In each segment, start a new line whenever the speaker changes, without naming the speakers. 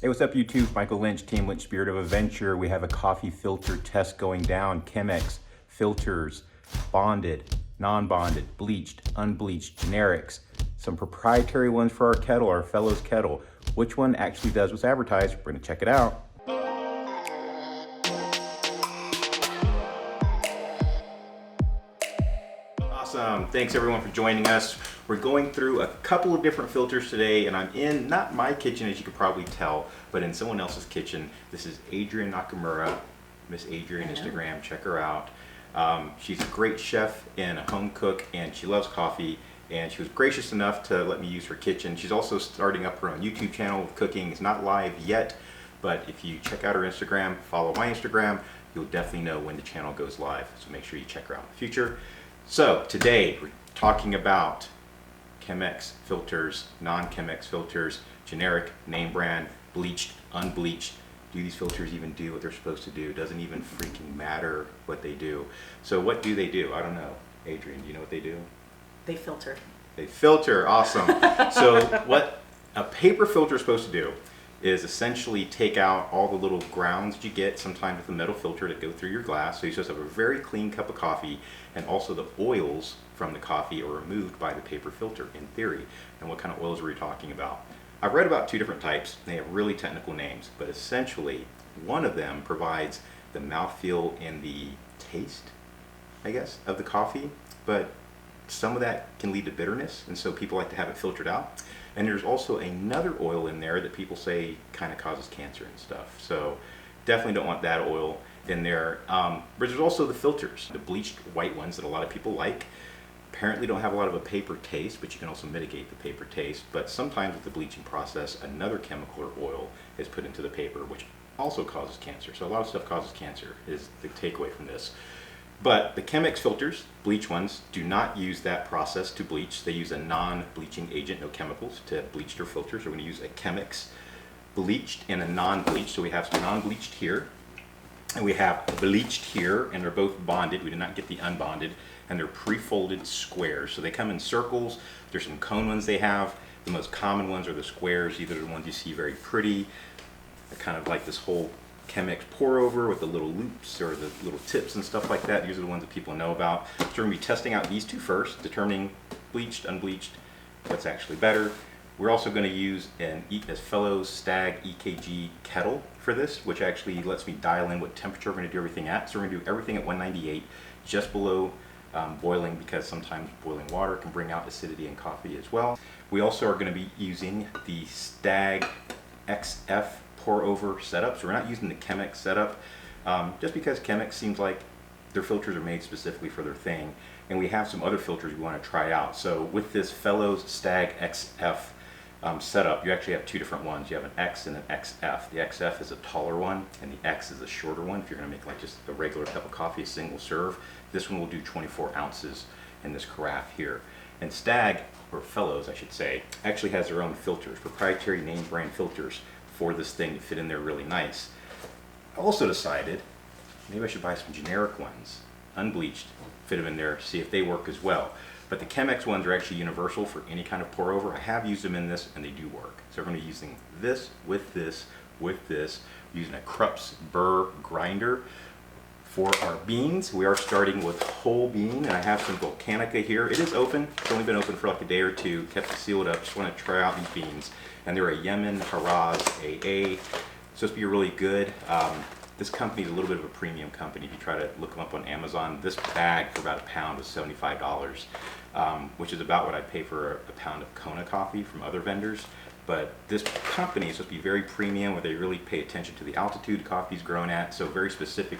Hey, what's up YouTube? Michael Lynch, Team Lynch, Spirit of Adventure. We have a coffee filter test going down. Chemex Filters, bonded, non-bonded, bleached, unbleached, generics. Some proprietary ones for our kettle, our Fellows kettle. Which one actually does what's advertised? We're gonna check it out. Awesome, thanks everyone for joining us. We're going through a couple of different filters today, and I'm in, not my kitchen as you can probably tell, but in someone else's kitchen. This is Adrienne Nakamura, Miss Adrienne, Instagram, check her out. She's a great chef and a home cook, and she loves coffee, and she was gracious enough to let me use her kitchen. She's also starting up her own YouTube channel with cooking. It's not live yet, but if you check out her Instagram, follow my Instagram, you'll definitely know when the channel goes live, so make sure you check her out in the future. So today we're talking about Chemex filters, non-Chemex filters, generic, name brand, bleached, unbleached. Do these filters even do what they're supposed to do? Doesn't even freaking matter what they do. So what do they do? I don't know. Adrienne, do you know what they do?
They filter.
They filter, awesome. So what a paper filter is supposed to do is essentially take out all the little grounds that you get sometimes with a metal filter that go through your glass. So you're supposed to have a very clean cup of coffee, and also the oils from the coffee are removed by the paper filter in theory. And what kind of oils are we talking about? I've read about two different types. They have really technical names, but essentially one of them provides the mouthfeel and the taste, I guess, of the coffee, but some of that can lead to bitterness, and so people like to have it filtered out. And there's also another oil in there that people say kind of causes cancer and stuff. So definitely don't want that oil in there. But there's also the filters, the bleached white ones that a lot of people like. Apparently don't have a lot of a paper taste, but you can also mitigate the paper taste. But sometimes with the bleaching process, another chemical or oil is put into the paper, which also causes cancer. So a lot of stuff causes cancer is the takeaway from this. But the Chemex filters, bleach ones, do not use that process to bleach. They use a non-bleaching agent, no chemicals, to bleach their filters. We're going to use a Chemex bleached and a non-bleached. So we have some non-bleached here, and we have bleached here, and they're both bonded. We did not get the unbonded, and they're pre-folded squares. So they come in circles. There's some cone ones they have. The most common ones are the squares. These are the ones you see very pretty. They're kind of like this whole Chemex pour over with the little loops or the little tips and stuff like that. These are the ones that people know about. So we're going to be testing out these two first, determining bleached, unbleached, what's actually better. We're also going to use a Fellows Stagg EKG kettle for this, which actually lets me dial in what temperature we're going to do everything at. So we're going to do everything at 198, just below boiling, because sometimes boiling water can bring out acidity in coffee as well. We also are going to be using the Stagg XF pour over setup. So we're not using the Chemex setup, just because Chemex seems like their filters are made specifically for their thing, and we have some other filters we want to try out. So with this Fellows Stagg XF setup, you actually have two different ones. You have an X and an XF. The XF is a taller one, and the X is a shorter one. If you're going to make like just a regular cup of coffee, a single serve, this one will do 24 ounces in this carafe here. And Stagg, or Fellows I should say, actually has their own filters, proprietary name brand filters for this thing to fit in there really nice. I also decided maybe I should buy some generic ones, unbleached, fit them in there, see if they work as well. But the Chemex ones are actually universal for any kind of pour over. I have used them in this and they do work. So we're going to be using this with this with this. We're using a Krups burr grinder for our beans. We are starting with whole bean, and I have some Volcanica here. It is open. It's only been open for like a day or two. Kept it sealed up. Just want to try out these beans. And they're a Yemen Haraz AA. It's supposed to be really good. This company is a little bit of a premium company. If you try to look them up on Amazon, this bag for about a pound was $75, which is about what I pay for a pound of Kona coffee from other vendors. But this company is supposed to be very premium, where they really pay attention to the altitude the coffee's grown at. So very specific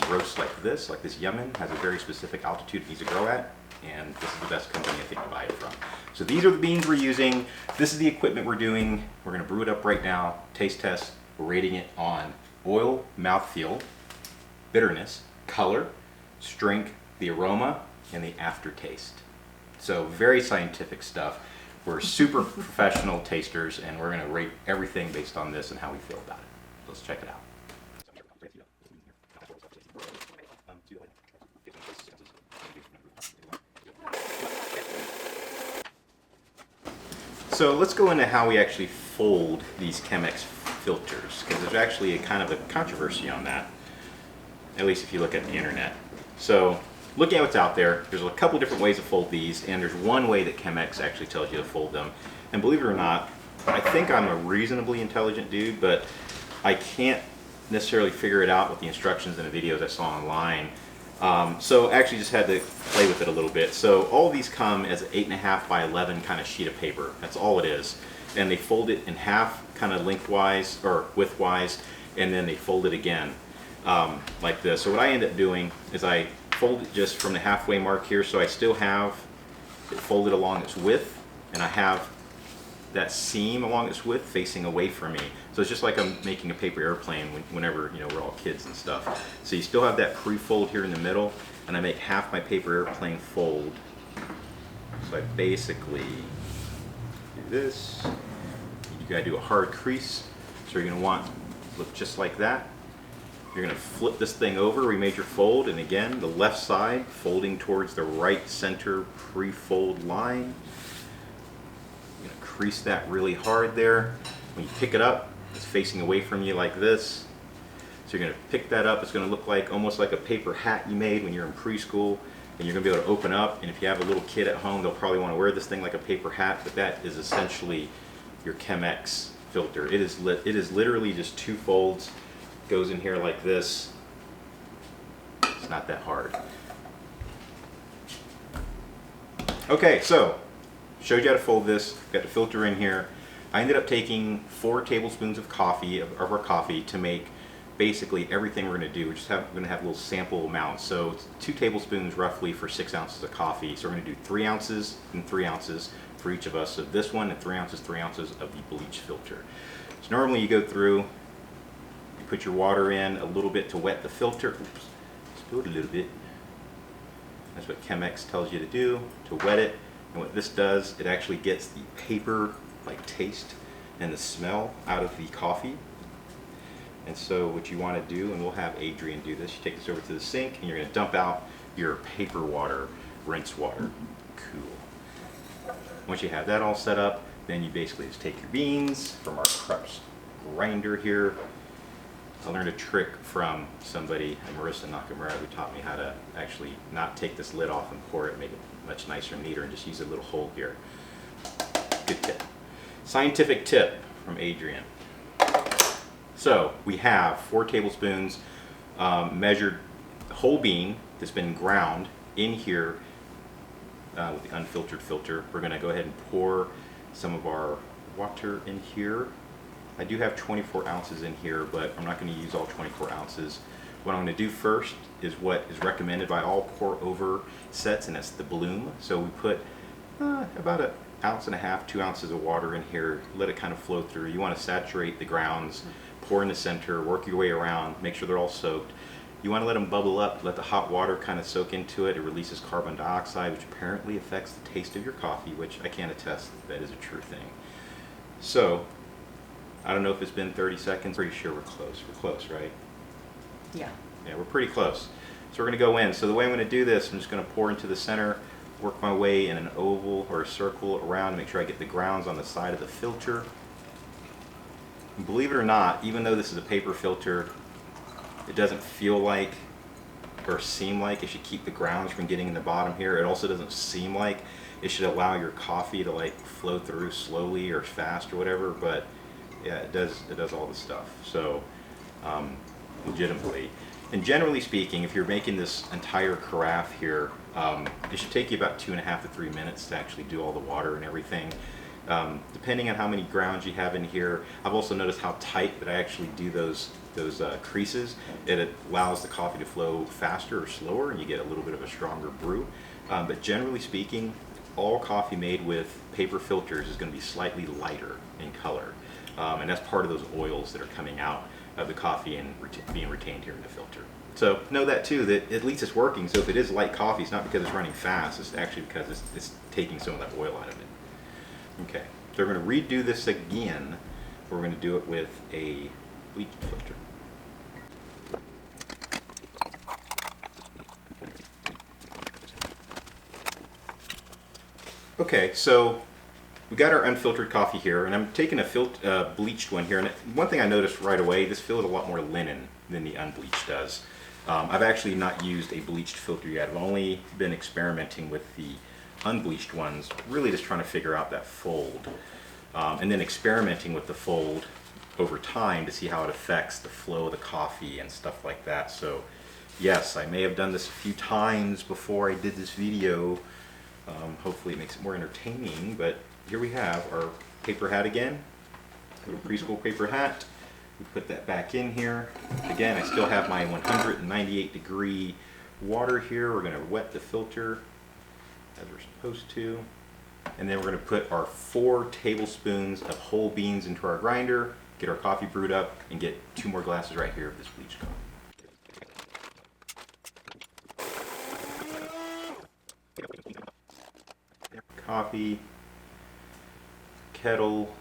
roasts like this Yemen, has a very specific altitude it needs to grow at. And this is the best company I think to buy it from. So these are the beans we're using. This is the equipment we're doing. We're going to brew it up right now, taste test. We're rating it on oil, mouthfeel, bitterness, color, strength, the aroma, and the aftertaste. So very scientific stuff. We're super professional tasters, and we're going to rate everything based on this and how we feel about it. Let's check it out. So let's go into how we actually fold these Chemex filters, because there's actually a kind of a controversy on that, at least if you look at the internet. So looking at what's out there, there's a couple different ways to fold these, and there's one way that Chemex actually tells you to fold them. And believe it or not, I think I'm a reasonably intelligent dude, but I can't necessarily figure it out with the instructions and the videos I saw online. So I actually just had to play with it a little bit. So all these come as an 8.5 by 11 kind of sheet of paper. That's all it is. And they fold it in half, kind of lengthwise or widthwise, and then they fold it again like this. So what I end up doing is I fold it just from the halfway mark here, so I still have it folded along its width, and I have that seam along its width facing away from me. So it's just like I'm making a paper airplane whenever, you know, we're all kids and stuff. So you still have that pre-fold here in the middle, and I make half my paper airplane fold. So I basically do this. You gotta do a hard crease. So you're gonna want to look just like that. You're gonna flip this thing over, we made your fold, and again, the left side folding towards the right center pre-fold line. You're gonna crease that really hard there. When you pick it up, it's facing away from you like this. So you're gonna pick that up, it's gonna look like almost like a paper hat you made when you're in preschool, and you're gonna be able to open up, and if you have a little kid at home, they'll probably wanna wear this thing like a paper hat, but that is essentially your Chemex filter. It is literally just two folds, goes in here like this. It's not that hard. Okay, so showed you how to fold this, got the filter in here. I ended up taking 4 tablespoons of coffee, of our coffee, to make basically everything we're going to do. We're going to have little sample amounts. So it's 2 tablespoons roughly for 6 ounces of coffee. So we're going to do 3 ounces and 3 ounces for each of us of this one, and 3 ounces of the bleach filter. So normally you go through, you put your water in a little bit to wet the filter. Oops, spilled a little bit. That's what Chemex tells you to do, to wet it. And what this does, it actually gets the paper like taste and the smell out of the coffee. And so what you want to do, and we'll have Adrian do this, you take this over to the sink and you're going to dump out your paper water, rinse water. Cool. Once you have that all set up, then you basically just take your beans from our crushed grinder here. I learned a trick from somebody, Marissa Nakamura, who taught me how to actually not take this lid off and pour it, make it much nicer and neater, and just use a little hole here. Good tip. Scientific tip from Adrian. So we have 4 tablespoons measured whole bean that's been ground in here with the unfiltered filter. We're going to go ahead and pour some of our water in here. I do have 24 ounces in here, but I'm not going to use all 24 ounces. What I'm going to do first is what is recommended by all pour over sets, and that's the bloom. So we put about 1.5 ounces, 2 ounces of water in here, let it kind of flow through. You want to saturate the grounds, pour in the center, work your way around, make sure they're all soaked. You want to let them bubble up, let the hot water kind of soak into it. It releases carbon dioxide, which apparently affects the taste of your coffee, which I can attest that is a true thing. So, I don't know if it's been 30 seconds. Pretty sure we're close. We're close, right?
Yeah.
Yeah, we're pretty close. So we're going to go in. So the way I'm going to do this, I'm just going to pour into the center, work my way in an oval or a circle around, make sure I get the grounds on the side of the filter. And believe it or not, even though this is a paper filter, it doesn't feel like or seem like it should keep the grounds from getting in the bottom here. It also doesn't seem like it should allow your coffee to like flow through slowly or fast or whatever, but yeah, it does all the stuff. So legitimately, and generally speaking, if you're making this entire carafe here, it should take you about 2.5 to 3 minutes to actually do all the water and everything. Depending on how many grounds you have in here, I've also noticed how tight that I actually do those creases. It allows the coffee to flow faster or slower, and you get a little bit of a stronger brew. But generally speaking, all coffee made with paper filters is going to be slightly lighter in color. And that's part of those oils that are coming out of the coffee and being retained here in the filter. So know that too, that at least it's working. So if it is light coffee, it's not because it's running fast, it's actually because it's taking some of that oil out of it. Okay, so we're going to redo this again. We're going to do it with a bleach filter. Okay, so we got our unfiltered coffee here, and I'm taking a bleached one here. And one thing I noticed right away, this feels a lot more linen than the unbleached does. I've actually not used a bleached filter yet. I've only been experimenting with the unbleached ones, really just trying to figure out that fold. And then experimenting with the fold over time to see how it affects the flow of the coffee and stuff like that. So yes, I may have done this a few times before I did this video. Hopefully it makes it more entertaining, but here we have our paper hat again, little preschool paper hat. We put that back in here. Again, I still have my 198-degree water here. We're going to wet the filter as we're supposed to. And then we're going to put our 4 tablespoons of whole beans into our grinder, get our coffee brewed up, and get 2 more glasses right here of this bleached coffee. Coffee, kettle.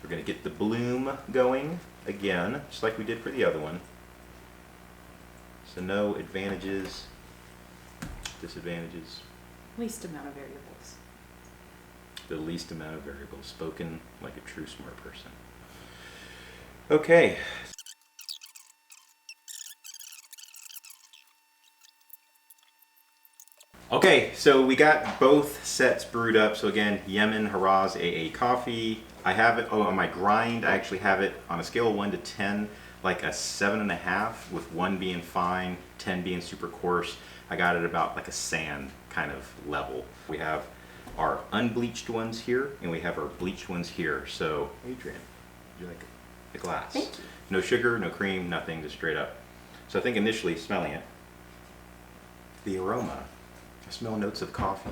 We're going to get the bloom going again, just like we did for the other one. So no advantages, disadvantages.
Least amount of variables.
The least amount of variables, spoken like a true smart person. Okay. Okay, so we got both sets brewed up. So again, Yemen Haraz AA coffee. I have it, on my grind, I actually have it on a scale of 1 to 10, like a 7.5, with 1 being fine, 10 being super coarse. I got it about like a sand kind of level. We have our unbleached ones here, and we have our bleached ones here. So, Adrian, would you like a glass?
Thank you.
No sugar, no cream, nothing, just straight up. So I think initially smelling it, the aroma, I smell notes of coffee.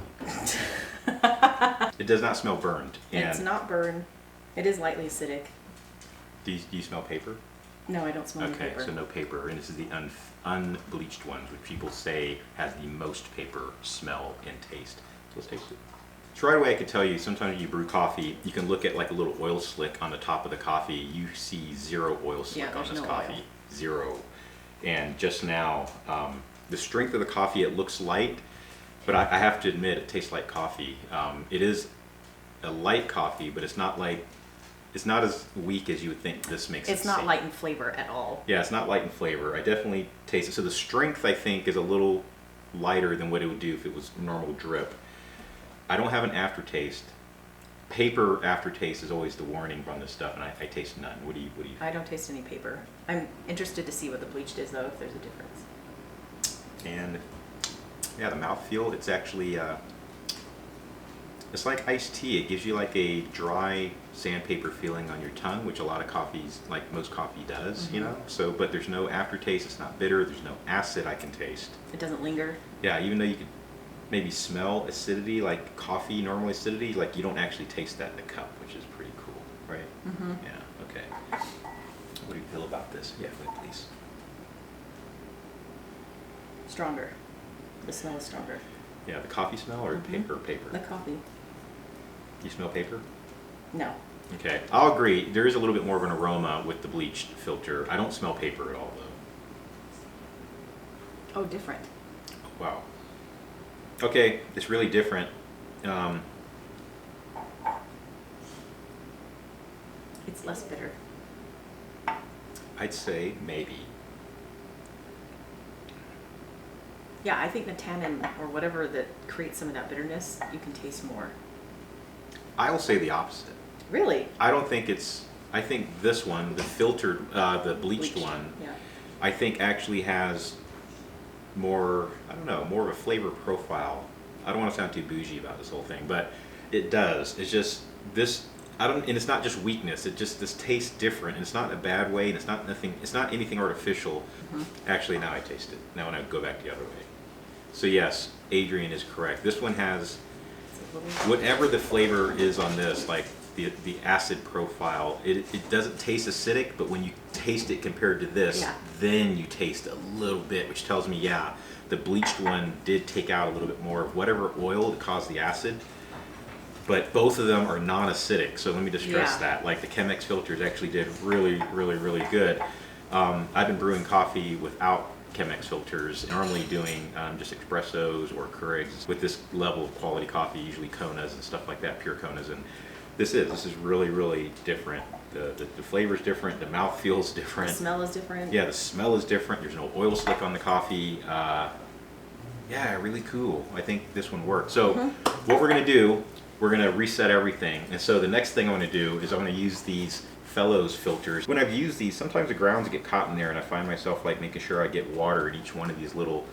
It does not smell burned. And
It's not burned. It is lightly acidic.
do you smell paper?
No, I don't smell any
Okay,
paper.
so no paper, and this is the unbleached ones, which people say has the most paper smell and taste. So let's taste it. So right away I could tell you, sometimes you brew coffee, you can look at like a little oil slick on the top of the coffee. You see 0 oil slick on
there's
this
no
coffee.
oil.
0. And just now, the strength of the coffee, it looks light, but I have to admit it tastes like coffee. It is a light coffee, but it's not as weak as you would think this makes it.
It's not
seem.
light in flavor at all.
Yeah, it's not light in flavor. I definitely taste it. So the strength, I think, is a little lighter than what it would do if it was normal drip. I don't have an aftertaste. Paper aftertaste is always the warning on this stuff, and I taste none. What do you?
I don't taste any paper. I'm interested to see what the bleached is, though, if there's a difference.
And yeah, the mouthfeel, it's actually, it's like iced tea. It gives you like a dry sandpaper feeling on your tongue, which a lot of coffees, like most coffee does, you know? So, but there's no aftertaste, it's not bitter, there's no acid I can taste.
It doesn't linger.
Yeah, even though you could maybe smell acidity, like coffee, normal acidity, like you don't actually taste that in the cup, which is pretty cool, right?
Mm-hmm.
Yeah, okay. What do you feel about this? Yeah, wait, please.
Stronger. The smell is stronger.
Yeah, the coffee smell or paper?
The coffee.
You smell paper?
No.
Okay, I'll agree. There is a little bit more of an aroma with the bleached filter. I don't smell paper at all, though.
Oh, different.
Wow. Okay, it's really different.
It's less bitter.
I'd say maybe.
Yeah, I think the tannin or whatever that creates some of that bitterness, you can taste more.
I will say the opposite.
Really?
I don't think it's. I think this one, the filtered, the bleached one,
Yeah.
I think actually has more. I don't know, more of a flavor profile. I don't want to sound too bougie about this whole thing, but it does. It's just this. And it's not just weakness. It just this tastes different, and it's not in a bad way, and it's not nothing. It's not anything artificial.
Mm-hmm.
Actually, now I taste it. Now when I go back the other way. So yes, Adrian is correct. This one has whatever the flavor is on this, like the acid profile. It doesn't taste acidic, but when you taste it compared to this,
Yeah.
then you taste a little bit, which tells me, yeah, the bleached one did take out a little bit more of whatever oil that caused the acid. But both of them are non-acidic, so let me just stress that. Like the Chemex Filters actually did really, really, really good. I've been brewing coffee without Chemex filters, normally doing just espressos or Keurigs with this level of quality coffee, usually Konas and stuff like that, pure Konas. And this is really, really different. The flavor is different, the mouth feels different.
The smell is different.
Yeah, the smell is different. There's no oil slick on the coffee. Yeah, really cool. I think this one works. So what we're gonna do, we're gonna reset everything. And so the next thing I'm gonna do is I'm gonna use these Fellows filters. When I've used these, sometimes the grounds get caught in there and I find myself like making sure I get water in each one of these little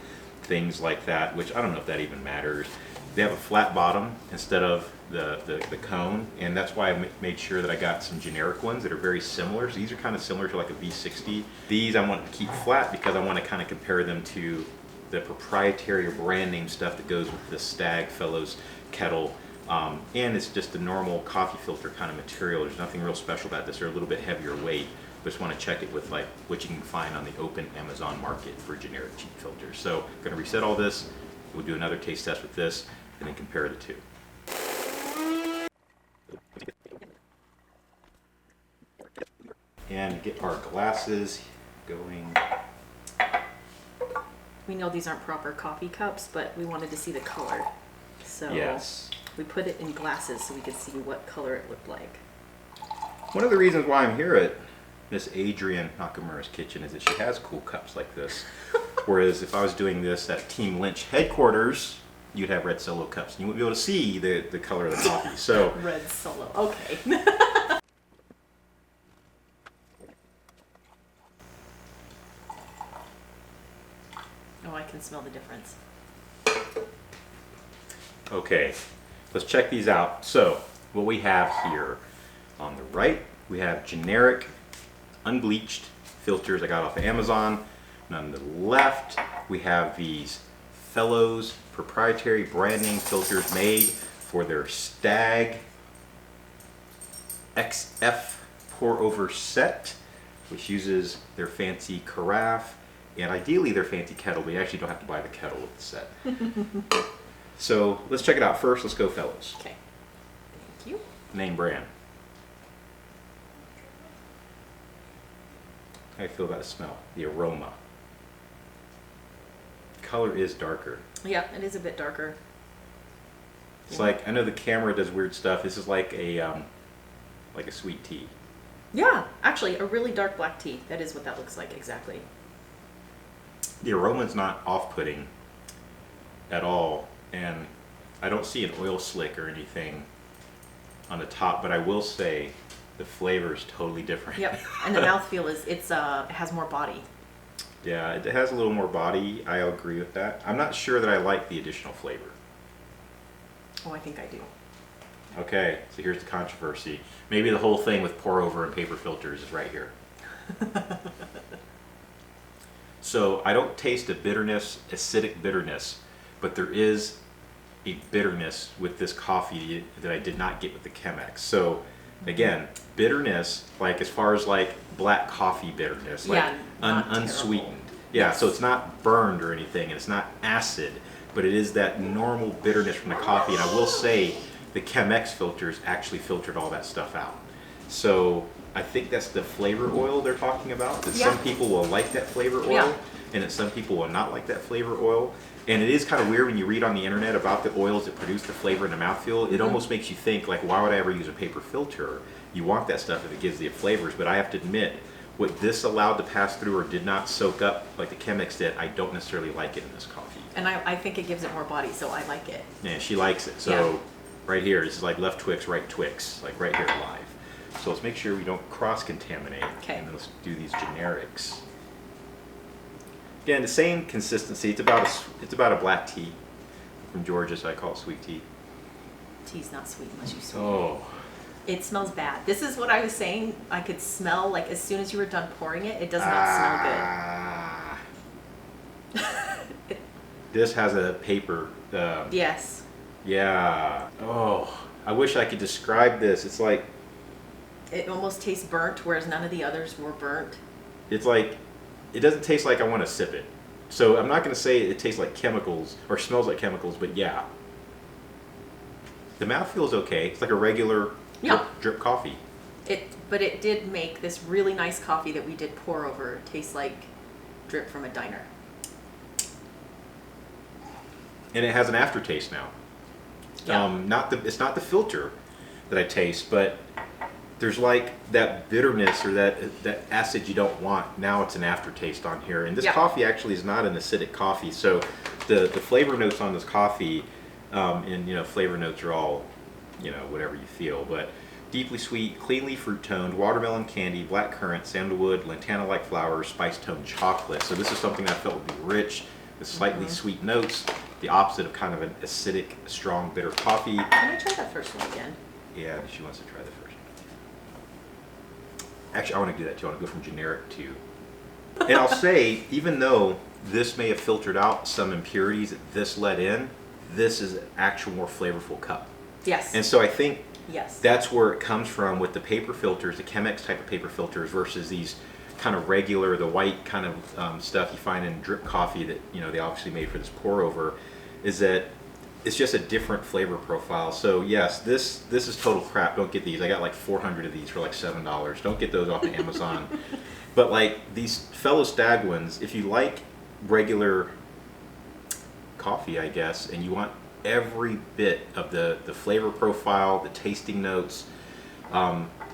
things like that, which I don't know if that even matters. They have a flat bottom instead of the cone, and that's why I made sure that I got some generic ones that are very similar. So these are kind of similar to like a V60. These I want to keep flat because I want to kind of compare them to the proprietary or brand name stuff that goes with the Stagg Fellows kettle. And it's just a normal coffee filter kind of material. There's nothing real special about this. They're a little bit heavier weight. Just want to check it with like what you can find on the open Amazon market for generic cheap filters. So I'm going to reset all this. We'll do another taste test with this and then compare the two. And get our glasses going.
We know these aren't proper coffee cups, but we wanted to see the color. So
Yes.
we put it in glasses so we could see what color it looked like.
One of the reasons why I'm here at Miss Adrienne Nakamura's kitchen is that she has cool cups like this. Whereas if I was doing this at Team Lynch headquarters, you'd have red Solo cups and you wouldn't be able to see the color of the coffee. So
Red Solo, okay. Oh, I can smell the difference.
okay, let's check these out. So what we have here on the right, we have generic unbleached filters I got off of Amazon. And on the left, we have these Fellows proprietary brand name filters made for their Stagg XF pour over set, which uses their fancy carafe and ideally their fancy kettle, but you actually don't have to buy the kettle with the set. So let's check it out. First, let's go Fellows.
Okay, thank you.
Name brand. How do you feel about the smell? The aroma. Color is darker.
Yeah, it is a bit darker.
It's like, I know the camera does weird stuff. This is like a sweet tea.
Yeah, actually, a really dark black tea. That is what that looks like, exactly.
The aroma's not off-putting at all, and I don't see an oil slick or anything on the top, but I will say the flavor is totally different.
Yep, and the mouthfeel is, it has more body.
Yeah, it has a little more body. I agree with that. I'm not sure that I like the additional flavor.
Oh, I think I do.
Okay, so here's the controversy. Maybe the whole thing with pour over and paper filters is right here. So I don't taste a bitterness, acidic bitterness, but there is a bitterness with this coffee that I did not get with the Chemex. So again, bitterness, like as far as like black coffee bitterness, like
Yeah, not
unsweetened.
terrible.
Yeah,
Yes.
so it's not burned or anything, and it's not acid, but it is that normal bitterness from the coffee. And I will say the Chemex filters actually filtered all that stuff out. So I think that's the flavor oil they're talking about, that
Yeah.
some people will like that flavor oil,
Yeah.
and that some people will not like that flavor oil. And it is kind of weird when you read on the internet about the oils that produce the flavor and the mouthfeel. It almost makes you think, like, why would I ever use a paper filter? You want that stuff if it gives the flavors, but I have to admit, what this allowed to pass through or did not soak up like the Chemex did, I don't necessarily like it in this coffee.
And I think it gives it more body, so I like it.
Yeah, she likes it. So
Yeah.
right here, this is like left Twix, right Twix, like right here live. So let's make sure we don't cross-contaminate.
Okay.
And then let's do these generics. Again, the same consistency. It's about a black tea from Georgia, so I call it sweet tea.
Tea's not sweet unless you sweeten it.
Oh,
It smells bad. This is what I was saying. I could smell, like, as soon as you were done pouring it, it does not
ah.
smell good.
This has a paper.
Yes.
Yeah. Oh, I wish I could describe this. It's like
It almost tastes burnt, whereas none of the others were burnt.
it's like it doesn't taste like I want to sip it. So I'm not going to say it tastes like chemicals or smells like chemicals, but yeah. The mouth feels okay. It's like a regular
Yeah.
drip coffee.
But it did make this really nice coffee that we did pour over taste like drip from a diner.
and it has an aftertaste now.
Yeah.
It's not the filter that I taste, but there's like that bitterness or that acid you don't want. Now it's an aftertaste on here, and this
Yeah.
coffee actually is not an acidic coffee. So the flavor notes on this coffee, and flavor notes are all whatever you feel, but deeply sweet, cleanly fruit toned, watermelon candy, black currant, sandalwood, lantana-like flowers, spice toned chocolate. So this is something I felt would be rich with slightly sweet notes, the opposite of kind of an acidic, strong, bitter coffee.
Can I try that first one again?
Yeah, she wants to try the first. Actually, I want to do that too. I want to go from generic to. And I'll say, even though this may have filtered out some impurities that this let in, this is an actual more flavorful cup.
Yes.
And so I think
Yes.
that's where it comes from with the paper filters, the Chemex type of paper filters versus these kind of regular, the white kind of stuff you find in drip coffee that they obviously made for this pour over, is that it's just a different flavor profile. So yes, this is total crap. Don't get these. I got like 400 of these for like $7. Don't get those off of Amazon. But like these fellow Stagg ones, if you like regular coffee, I guess, and you want every bit of the flavor profile, the tasting notes,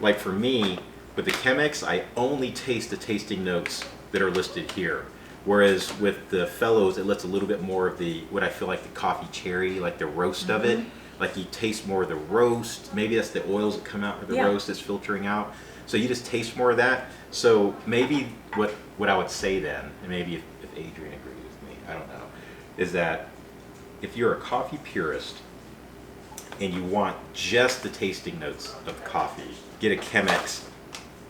like for me, with the Chemex, I only taste the tasting notes that are listed here. Whereas with the fellows, it lets a little bit more of what I feel like the coffee cherry, like the roast of it. Like you taste more of the roast. Maybe that's the oils that come out of the roast that's filtering out. So you just taste more of that. So maybe what I would say then, and maybe if Adrian agrees with me, I don't know, is that if you're a coffee purist and you want just the tasting notes of coffee, get a Chemex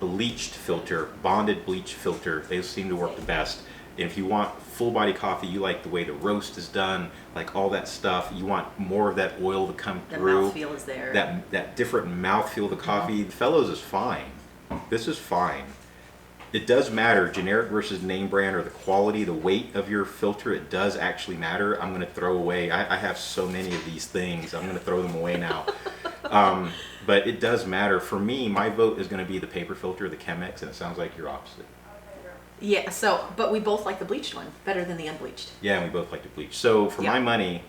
bleached filter, bonded bleach filter. They seem to work the best. And if you want full body coffee, you like the way the roast is done, like all that stuff, you want more of that oil to come through.
The mouthfeel is there.
That different mouthfeel of the coffee. The Fellows is fine. This is fine. It does matter, generic versus name brand, or the quality, the weight of your filter, it does actually matter. I'm going to throw away, I have so many of these things, I'm going to throw them away now. But it does matter. For me, my vote is going to be the paper filter, the Chemex, and it sounds like you're opposite.
Yeah, but we both like the bleached one better than the unbleached.
Yeah, and we both like to bleach. So for my money,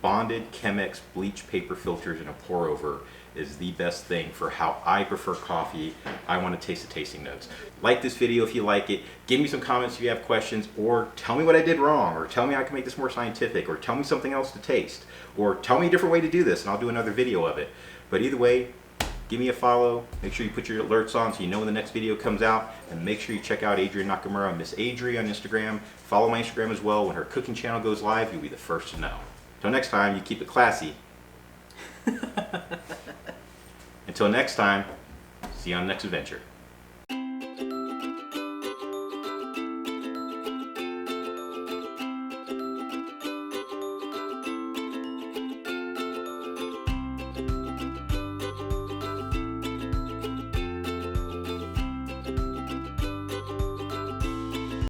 bonded Chemex bleach paper filters in a pour over is the best thing for how I prefer coffee. I want to taste the tasting notes. Like this video if you like it. Give me some comments if you have questions, or tell me what I did wrong, or tell me I can make this more scientific, or tell me something else to taste, or tell me a different way to do this and I'll do another video of it. But either way, give me a follow. Make sure you put your alerts on so you know when the next video comes out, and make sure you check out Adrian Nakamura, Miss Adri on Instagram. Follow my Instagram as well. When her cooking channel goes live, you'll be the first to know. Until next time, you keep it classy. Until next time, see you on the next adventure.